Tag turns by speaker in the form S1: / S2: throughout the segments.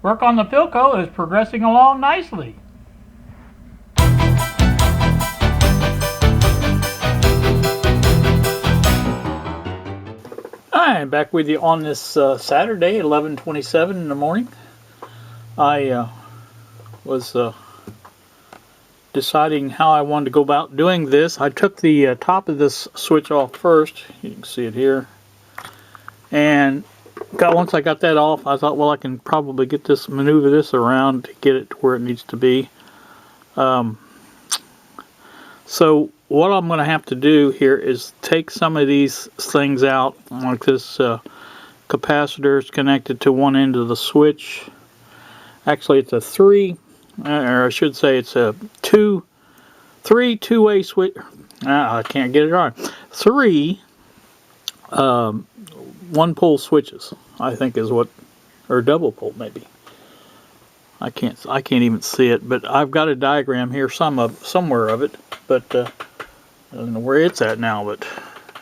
S1: Work on the Philco is progressing along nicely. I'm back with you on this Saturday, 11:27 in the morning. I was deciding how I wanted to go about doing this. I took the top of this switch off first. You can see it here. And once I got that off, I thought, well, I can probably maneuver this around to get it to where it needs to be. So what I'm going to have to do here is take some of these things out. Like this capacitor is connected to one end of the switch. Actually, it's a or I should say it's a two-way switch. I can't get it on. 3 one-pole switches, I think is what, or double pole maybe. I can't even see it, but I've got a diagram here, somewhere of it, but I don't know where it's at now. But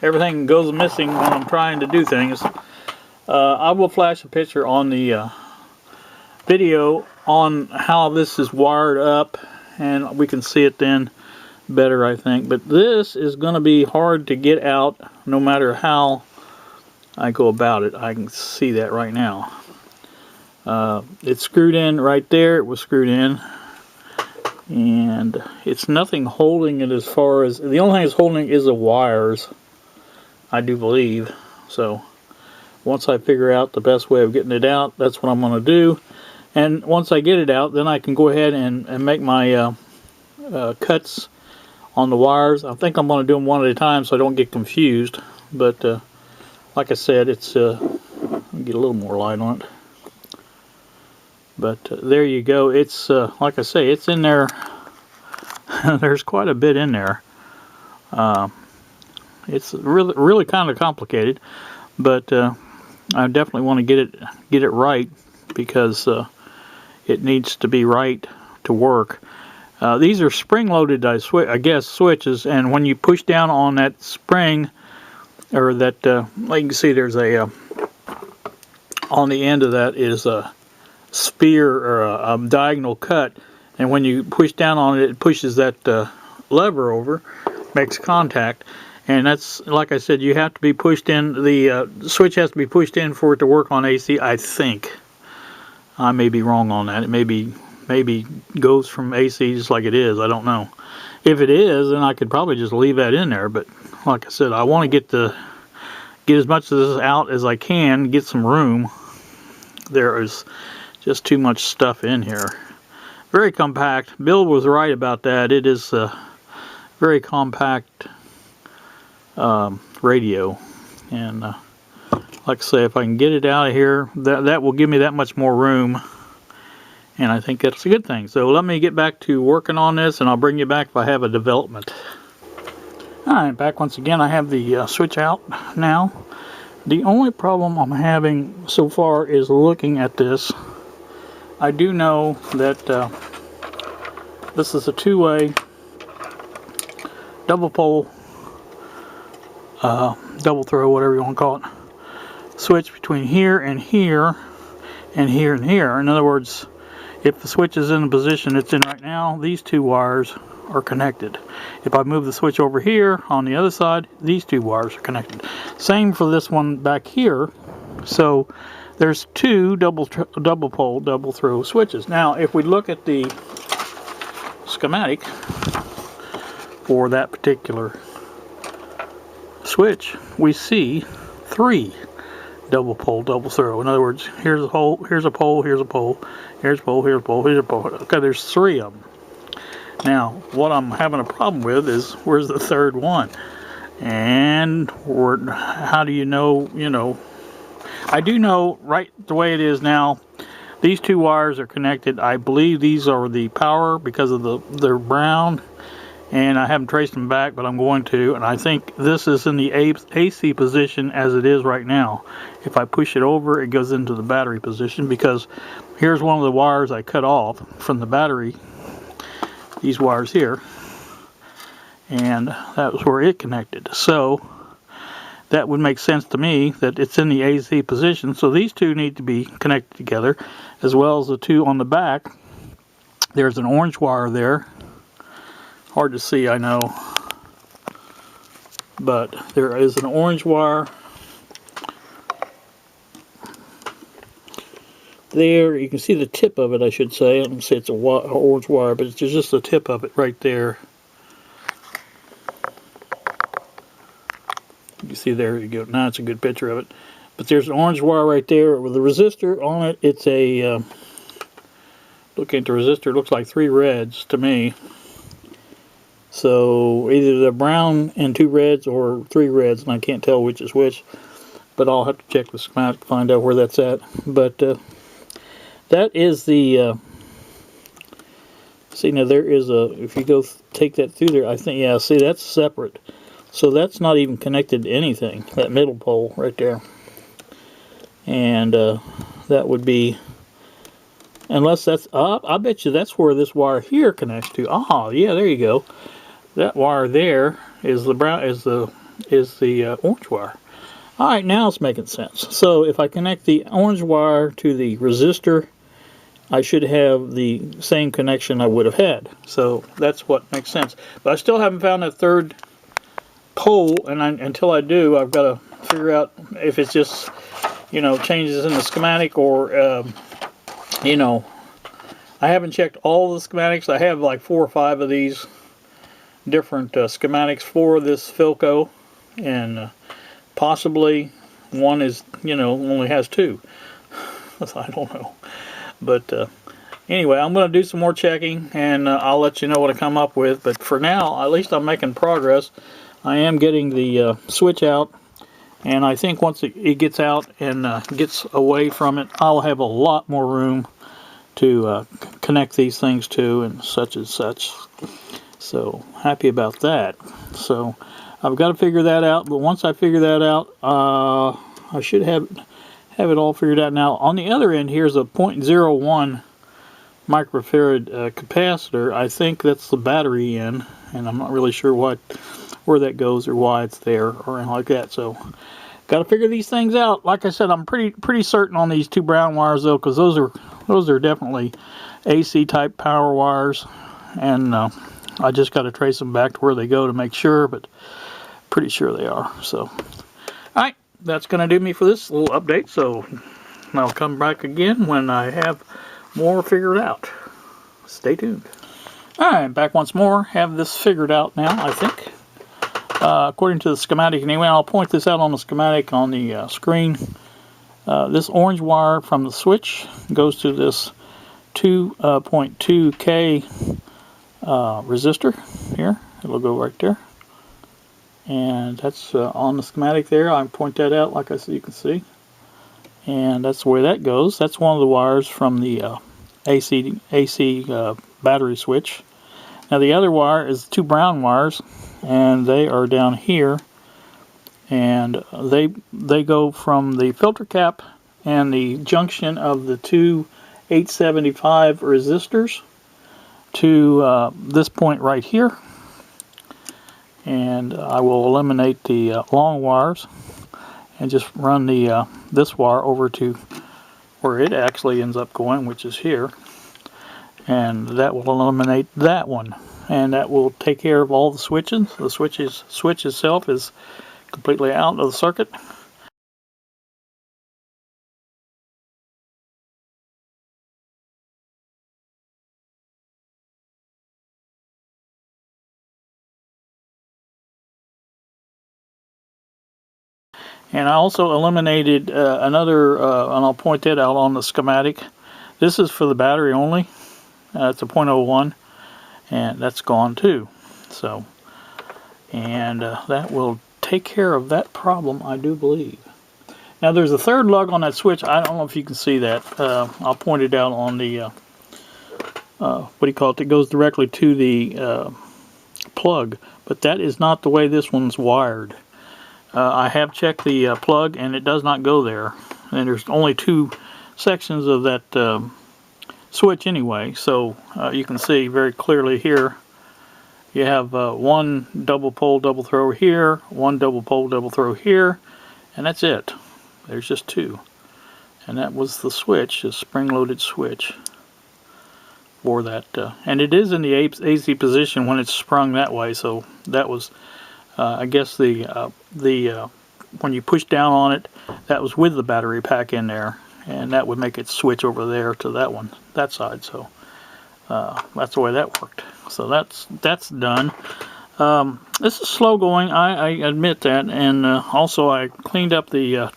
S1: everything goes missing when I'm trying to do things. I will flash a picture on the video on how this is wired up, and we can see it then better, I think. But this is going to be hard to get out no matter how I go about it. I can see that right now. It's screwed in right there. It was screwed in, and it's nothing holding it. As far as the only thing that's holding it is the wires, I do believe. So once I figure out the best way of getting it out, that's what I'm going to do. And once I get it out, then I can go ahead and make my cuts on the wires. I think I'm going to do them one at a time so I don't get confused. But like I said, it's let me get a little more light on it. But there you go. It's like I say, it's in there. There's quite a bit in there. It's really kind of complicated, but I definitely want to get it right, because it needs to be right to work. These are spring-loaded, I guess, switches, and when you push down on that spring, or that, like you can see, there's a on the end of that is a spear or a diagonal cut, and when you push down on it, it pushes that lever over, makes contact, and that's, like I said, you have to be pushed in. The switch has to be pushed in for it to work on AC, I think. I may be wrong on that. It maybe goes from AC just like it is. I don't know. If it is, then I could probably just leave that in there. But like I said, I want to get as much of this out as I can, get some room. There is just too much stuff in here. Very compact. Bill was right about that. It is a very compact radio, and like I say, if I can get it out of here, that will give me that much more room, and I think that's a good thing. So let me get back to working on this, and I'll bring you back if I have a development. Alright, back once again. I have the switch out now. The only problem I'm having so far is looking at this. I do know that this is a two-way double pole, double throw, whatever you want to call it, switch between here and here and here and here. In other words, if the switch is in the position it's in right now, these two wires are connected. If I move the switch over here on the other side, these two wires are connected. Same for this one back here. So there's two double pole, double throw switches. Now if we look at the schematic for that particular switch, we see 3 double pole, double throw. In other words, here's a hole, here's a pole, here's a pole, here's a pole, here's a pole, here's a pole. Okay, there's 3 of them. Now, what I'm having a problem with is, where's the third one? And how do you know, I do know right the way it is now, these 2 wires are connected. I believe these are the power because of they're brown, and I haven't traced them back, but I'm going to, and I think this is in the AC position as it is right now. If I push it over, it goes into the battery position, because here's one of the wires I cut off from the battery, these wires here, and that was where it connected. So that would make sense to me that it's in the AC position. So these two need to be connected together, as well as the two on the back. There's an orange wire there. Hard to see, I know. But there is an orange wire there. You can see the tip of it, I should say. I don't say it's a orange wire, but it's just the tip of it right there. You can see, there you go. Now it's a good picture of it. But there's an orange wire right there with a resistor on it. It's a, looking at the resistor, it looks like 3 reds to me. So either the brown and 2 reds or 3 reds, and I can't tell which is which. But I'll have to check the schematic to find out where that's at. But that is the, see, now there is a, if you go take that through there, I think, yeah, see, that's separate. So that's not even connected to anything, that middle pole right there. And that would be, unless that's, I bet you that's where this wire here connects to. Ah, yeah, there you go. That wire there is the brown, is the orange wire. All right, now it's making sense. So if I connect the orange wire to the resistor, I should have the same connection I would have had. So that's what makes sense. But I still haven't found that third pole, and until I do, I've got to figure out if it's just, you know, changes in the schematic, or you know, I haven't checked all the schematics. I have like 4 or 5 of these different schematics for this Philco, and possibly one is, you know, only has 2. I don't know. But anyway, I'm going to do some more checking, and I'll let you know what I come up with. But for now, at least I'm making progress. I am getting the switch out, and I think once it gets out and gets away from it, I'll have a lot more room to connect these things to, and such. So happy about that. So I've got to figure that out, but once I figure that out, I should have it all figured out. Now on the other end, here's a 0.01 microfarad capacitor. I think that's the battery in, and I'm not really sure where that goes or why it's there or anything like that. So got to figure these things out. Like I said, I'm pretty certain on these 2 brown wires though, because those are definitely AC type power wires, and I just got to trace them back to where they go to make sure, but pretty sure they are. So alright, that's going to do me for this little update. So I'll come back again when I have more figured out. Stay tuned. Alright, back once more. Have this figured out now, I think. According to the schematic anyway, I'll point this out on the schematic on the screen. This orange wire from the switch goes to this 2.2K resistor here. It'll go right there. And that's on the schematic there. I point that out like you can see. And that's the way that goes. That's one of the wires from the AC battery switch. Now the other wire is 2 brown wires, and they are down here, and they go from the filter cap and the junction of the 2 875 resistors to this point right here. And I will eliminate the long wires and just run the this wire over to where it actually ends up going, which is here, and that will eliminate that one, and that will take care of all the switches. The switch itself is completely out of the circuit. And I also eliminated another, and I'll point that out on the schematic. This is for the battery only. It's a 0.01, and that's gone too. So, and that will take care of that problem, I do believe. Now there's a third lug on that switch. I don't know if you can see that. I'll point it out on the, what do you call it? It goes directly to the plug, but that is not the way this one's wired. I have checked the plug, and it does not go there. And there's only 2 sections of that switch anyway, so you can see very clearly here You have one double pole double throw here, one double pole double throw here, and that's it. There's just two. And that was the switch, the spring-loaded switch for that. And it is in the AC position when it's sprung that way, so that was, I guess, when you push down on it, that was with the battery pack in there, and that would make it switch over there to that one, that side. So that's the way that worked. So that's done. This is slow going, I admit that, and also I cleaned up the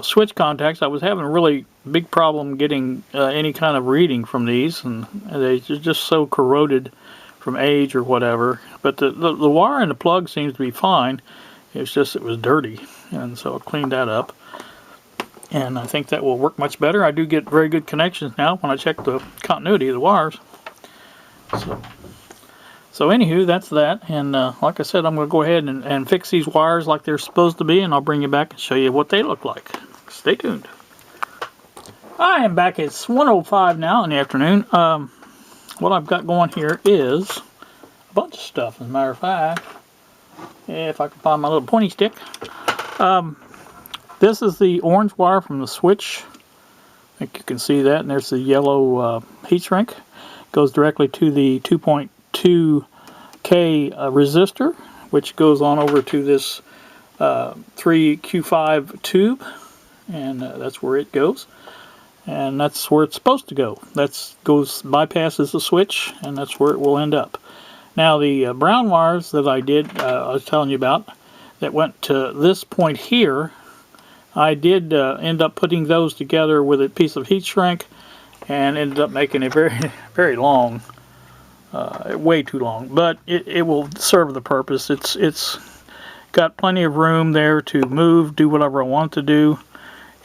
S1: switch contacts. I was having a really big problem getting any kind of reading from these, and they're just so corroded from age or whatever. But the wire in the plug seems to be fine. It's just it was dirty, and so I cleaned that up, and I think that will work much better. I do get very good connections now when I check the continuity of the wires. So anywho, that's that, and like I said, I'm going to go ahead and fix these wires like they're supposed to be, and I'll bring you back and show you what they look like. Stay tuned. I am back. It's 1:05 now in the afternoon. What I've got going here is a bunch of stuff, as a matter of fact. If I can find my little pointy stick. This is the orange wire from the switch. I think you can see that, and there's the yellow heat shrink. Goes directly to the 2.2K resistor, which goes on over to this 3Q5 tube, and that's where it goes, and that's where it's supposed to go. Bypasses the switch, and that's where it will end up. Now the brown wires that I was telling you about, that went to this point here, I did end up putting those together with a piece of heat shrink, and ended up making it very, very long. Way too long, but it will serve the purpose. It's got plenty of room there to move, do whatever I want to do,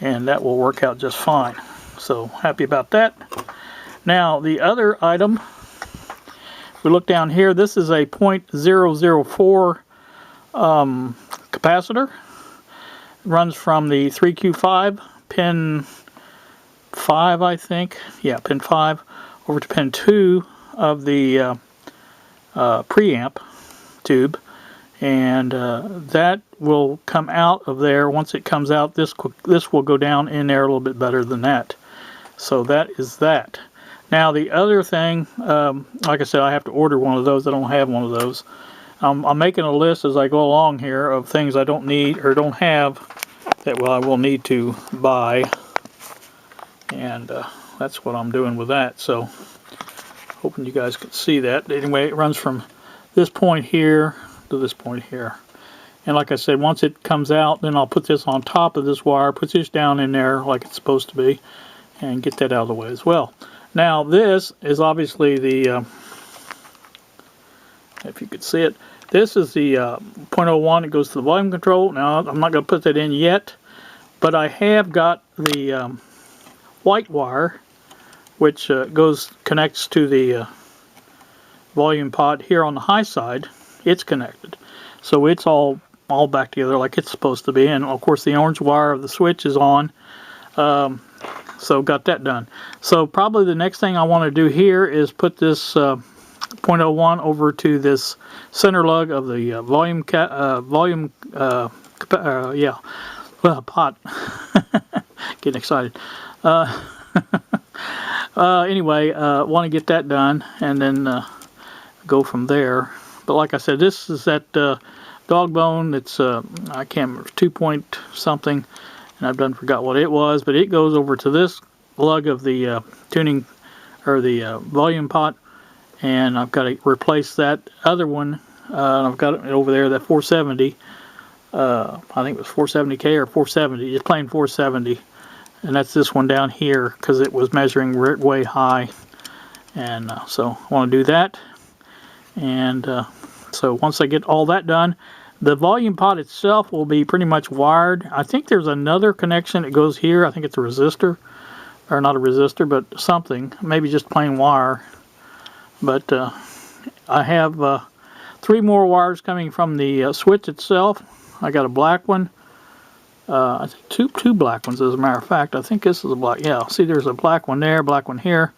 S1: and that will work out just fine. So happy about that. Now the other item, we look down here, this is a 0.004 capacitor. It runs from the 3Q5 pin 5, I think, yeah, pin 5 over to pin 2 of the preamp tube, and that will come out of there. Once it comes out, this will go down in there a little bit better than that. So that is that. Now the other thing, like I said, I have to order one of those. I don't have one of those. I'm making a list as I go along here of things I don't need or don't have that I will need to buy, and that's what I'm doing with that. So hoping you guys can see that. Anyway, it runs from this point here to this point here. And like I said, once it comes out, then I'll put this on top of this wire, put this down in there like it's supposed to be, and get that out of the way as well. Now this is obviously the, if you could see it, this is the 0.01. It goes to the volume control. Now I'm not going to put that in yet, but I have got the white wire, which connects to the volume pot here on the high side. It's connected, so it's all back together like it's supposed to be. And of course the orange wire of the switch is on, so got that done. So probably the next thing I want to do here is put this 0.01 over to this center lug of the pot. Getting excited. Anyway, want to get that done, and then go from there. But like I said, this is that dog bone. It's I can't remember, 2 point something, and I've done forgot what it was, but it goes over to this lug of the tuning or the volume pot, and I've got to replace that other one. I've got it over there, that 470. I think it was 470K or 470. It's plain 470. And that's this one down here because it was measuring way high, and so I want to do that. And so once I get all that done, the volume pot itself will be pretty much wired. I think there's another connection that goes here. I think it's a resistor, or not a resistor, but something, maybe just plain wire. But I have 3 more wires coming from the switch itself. I got a black one. I think two black ones, as a matter of fact. I think this is a black. Yeah, see, there's a black one there, black one here,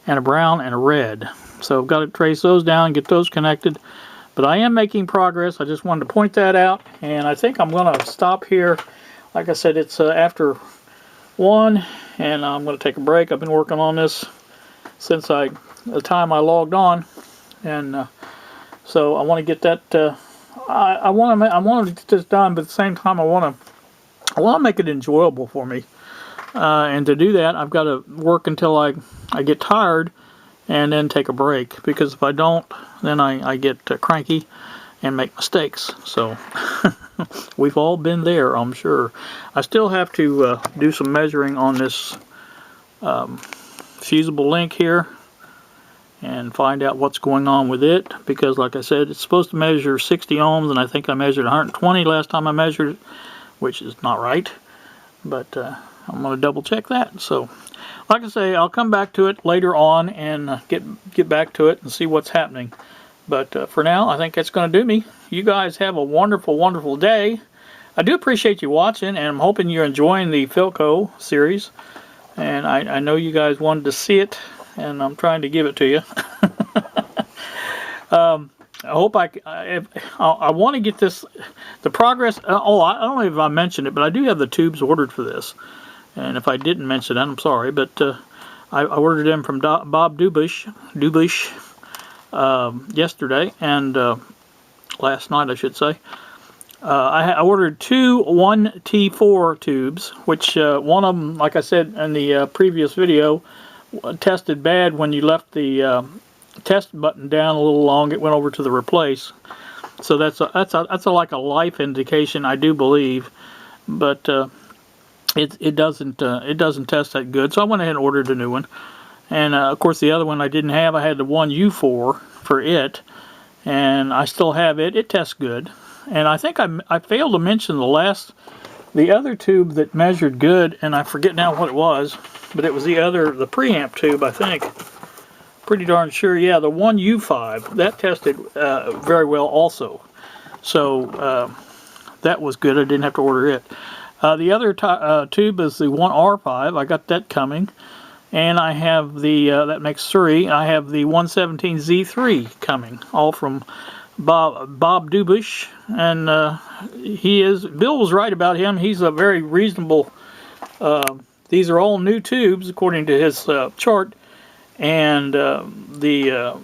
S1: and a brown and a red. So I've got to trace those down, get those connected. But I am making progress. I just wanted to point that out, and I think I'm going to stop here. Like I said, it's after 1, and I'm going to take a break. I've been working on this since the time I logged on, and so I want to get that. I want to get this done, but at the same time, I want to make it enjoyable for me. And to do that, I've got to work until I get tired, and then take a break. Because if I don't, then I get cranky and make mistakes. So we've all been there, I'm sure. I still have to do some measuring on this fusible link here and find out what's going on with it, because like I said, it's supposed to measure 60 ohms, and I think I measured 120 last time I measured it, which is not right, but I'm going to double check that. So like I say, I'll come back to it later on and get back to it and see what's happening. But for now, I think that's going to do me. You guys have a wonderful, wonderful day. I do appreciate you watching, and I'm hoping you're enjoying the Philco series. And I know you guys wanted to see it, and I'm trying to give it to you. I hope I want to get the progress. I don't know if I mentioned it, but I do have the tubes ordered for this. And if I didn't mention that, I'm sorry. But I ordered them from Bob Dubish yesterday, and last night, I should say. I ordered 2 1T4 tubes, which one of them, like I said in the previous video, tested bad when you left the test button down a little long. It went over to the replace. So that's like a life indication, I do believe, but it doesn't test that good. So I went ahead and ordered a new one, and of course the other one I didn't have. I had the 1U4 for it, and I still have it. It tests good. And I think I failed to mention the other tube that measured good, and I forget now what it was, but it was the preamp tube, I think. Pretty darn sure, yeah, the 1U5, that tested very well also. So that was good. I didn't have to order it. The other tube is the 1R5. I got that coming. And I have that makes 3. I have the 117Z3 coming, all from Bob Dubish, and Bill was right about him. He's a very reasonable. These are all new tubes according to his chart, and the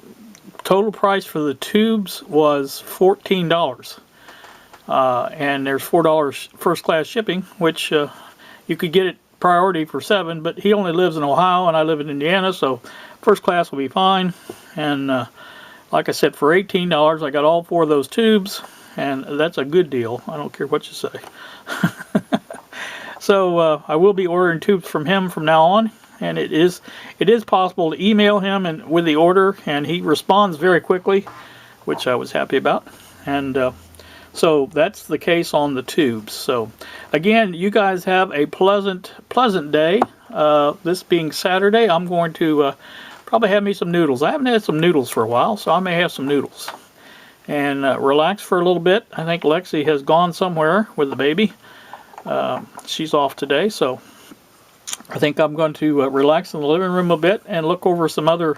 S1: total price for the tubes was $14, and there's $4 first class shipping, which you could get it priority for $7, but he only lives in Ohio and I live in Indiana, so first class will be fine. And like I said, for $18, I got all 4 of those tubes, and that's a good deal. I don't care what you say. So I will be ordering tubes from him from now on, and it is possible to email him with the order, and he responds very quickly, which I was happy about. And so that's the case on the tubes. So again, you guys have a pleasant day. This being Saturday, I'm going to probably have me some noodles. I haven't had some noodles for a while, so I may have some noodles. And relax for a little bit. I think Lexi has gone somewhere with the baby. She's off today, so I think I'm going to relax in the living room a bit and look over some other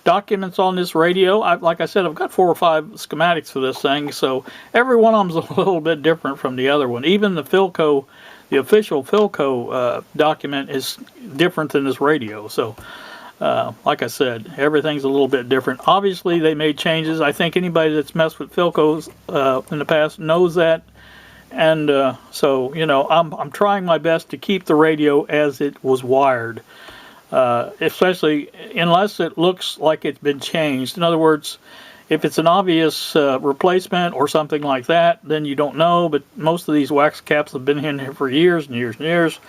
S1: documents on this radio. Like I said, I've got 4 or 5 schematics for this thing, so every one of them's a little bit different from the other one. Even the Philco, the official Philco document is different than this radio. So like I said, everything's a little bit different. Obviously, they made changes. I think anybody that's messed with Philcos in the past knows that. And so, you know, I'm trying my best to keep the radio as it was wired, especially unless it looks like it's been changed. In other words, if it's an obvious replacement or something like that, then you don't know. But most of these wax caps have been in here for years and years and years.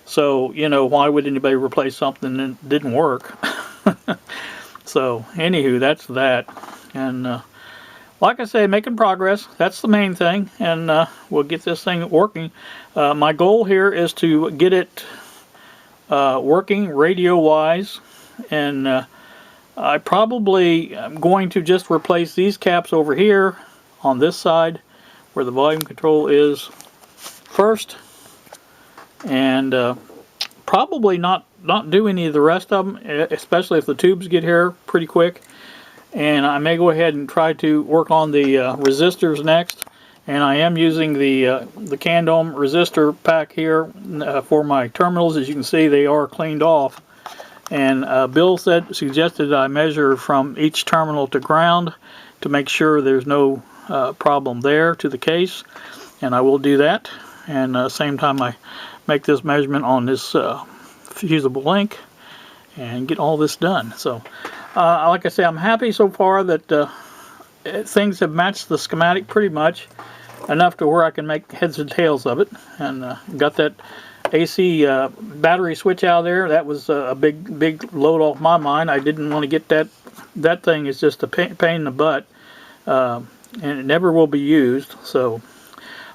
S1: So, you know, why would anybody replace something that didn't work? So, anywho, that's that. And like I say, making progress. That's the main thing. And we'll get this thing working. My goal here is to get it working radio-wise. And I probably am going to just replace these caps over here on this side where the volume control is first. And probably not do any of the rest of them, especially if the tubes get here pretty quick. and I may go ahead and try to work on the resistors next. And I am using the Candome resistor pack here for my terminals. As you can see, they are cleaned off. And Bill suggested I measure from each terminal to ground to make sure there's no problem there to the case. And I will do that. And same time I make this measurement on this fusible link and get all this done. So like I say, I'm happy so far that things have matched the schematic pretty much, enough to where I can make heads and tails of it. And got that AC battery switch out of there. That was a big load off my mind. I didn't want to get that. That thing is just a pain in the butt, and it never will be used. So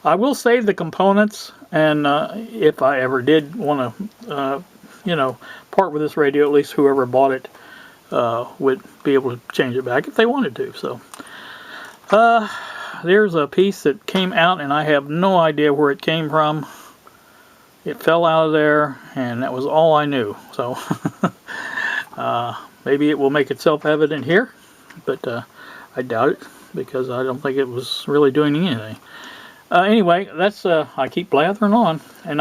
S1: I will save the components, and if I ever did want to, part with this radio, at least whoever bought it would be able to change it back if they wanted to. So there's a piece that came out, and I have no idea where it came from. It fell out of there, and that was all I knew. So maybe it will make itself evident here, but I doubt it, because I don't think it was really doing anything. Anyway, that's I keep blathering on, and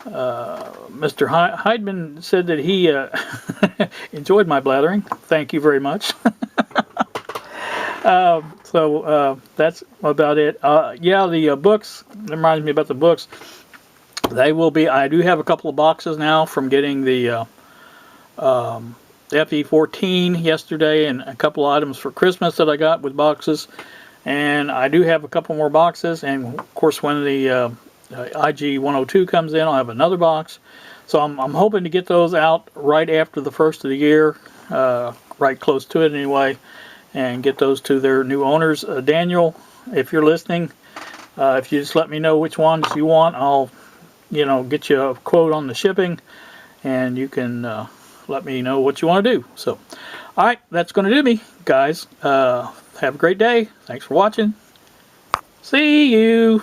S1: Mr. Heidman said that he enjoyed my blathering. Thank you very much. So that's about it. Yeah, the books, that reminds me about the books. They will be, I do have a couple of boxes now from getting the FE14 yesterday, and a couple of items for Christmas that I got with boxes. And I do have a couple more boxes, and of course when the IG-102 comes in, I'll have another box. So I'm hoping to get those out right after the first of the year, right close to it anyway, and get those to their new owners. Daniel, if you're listening, if you just let me know which ones you want, I'll get you a quote on the shipping, and you can let me know what you want to do. So, alright, that's going to do me, guys. Have a great day. Thanks for watching. See you.